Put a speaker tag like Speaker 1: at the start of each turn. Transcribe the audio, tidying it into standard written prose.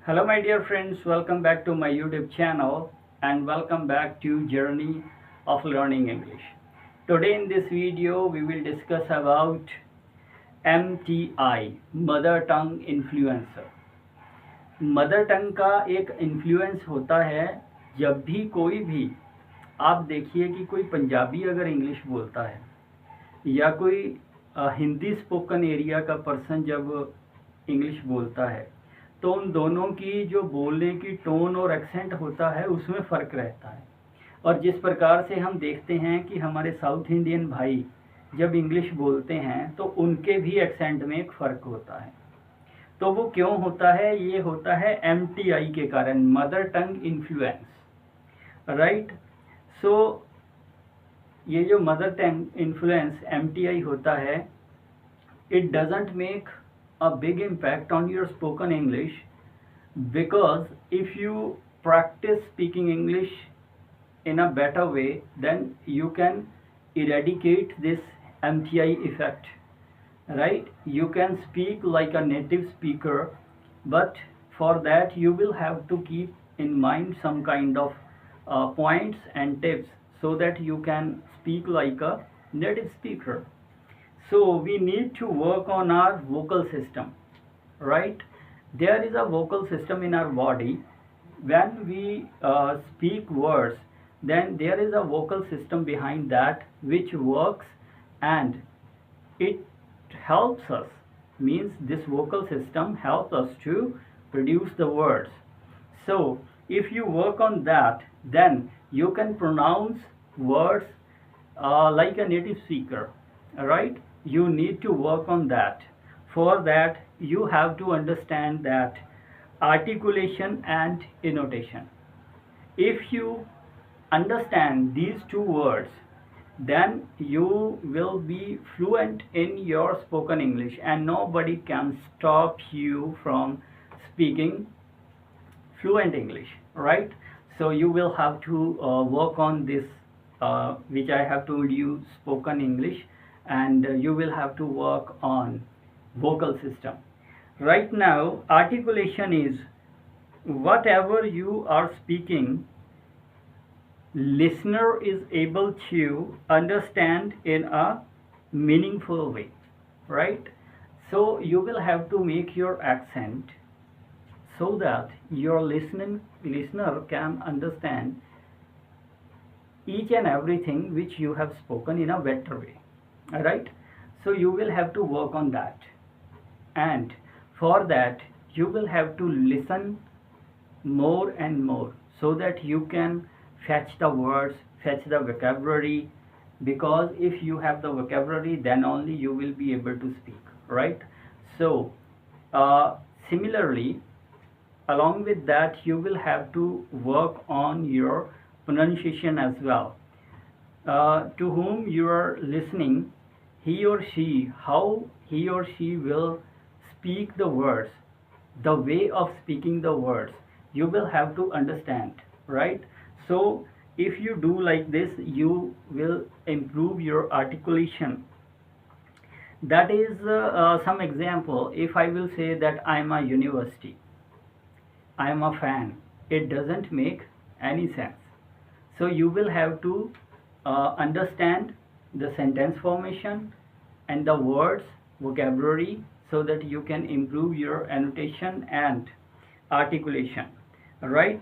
Speaker 1: Hello my dear friends, welcome back to my YouTube channel and welcome back to Journey of Learning English. Today in this video we will discuss about MTI, Mother Tongue Influencer. Mother tongue का एक influence होता है जब भी कोई भी आप देखिए कि कोई पंजाबी अगर इंग्लिश बोलता है या कोई हिंदी स्पोकन एरिया का पर्सन जब इंग्लिश बोलता है तो उन दोनों की जो बोलने की टोन और एक्सेंट होता है उसमें फ़र्क रहता है। और जिस प्रकार से हम देखते हैं कि हमारे साउथ इंडियन भाई जब इंग्लिश बोलते हैं तो उनके भी एक्सेंट में एक फ़र्क होता है। तो वो क्यों होता है? ये होता है MTI के कारण, मदर टंग इन्फ्लुएंस, राइट। सो ये जो मदर टंग इन्फ्लुएंस MTI होता है, it doesn't make a big impact on your spoken English, because if you practice speaking English in a better way, then you can eradicate this MTI effect, right? You can speak like a native speaker, but for that you will have to keep in mind some kind of points and tips so that you can speak like a native speaker. So we need to work on our vocal system, right? There is a vocal system in our body. When we speak words, then there is a vocal system behind that which works, and it helps us, means this vocal system helps us to produce the words. So if you work on that, then you can pronounce words like a native speaker, right? You need to work on that. For that you have to understand that articulation and intonation. If you understand these two words, then you will be fluent in your spoken English and nobody can stop you from speaking fluent English, right? So you will have to work on this which I have told you, spoken English, and you will have to work on vocal system. Right now articulation is whatever you are speaking, listener is able to understand in a meaningful way, right? So you will have to make your accent so that your listener can understand each and everything which you have spoken in a better way, right? So you will have to work on that, and for that you will have to listen more and more so that you can fetch the words, fetch the vocabulary, because if you have the vocabulary then only you will be able to speak, right? So similarly, along with that you will have to work on your pronunciation as well. To whom you are listening, he or she, how he or she will speak the words, the way of speaking the words, you will have to understand, right? So if you do like this, you will improve your articulation. That is some example. If I will say that I am a university, I am a fan, it doesn't make any sense. So you will have to understand the sentence formation and the words, vocabulary, so that you can improve your annotation and articulation, right?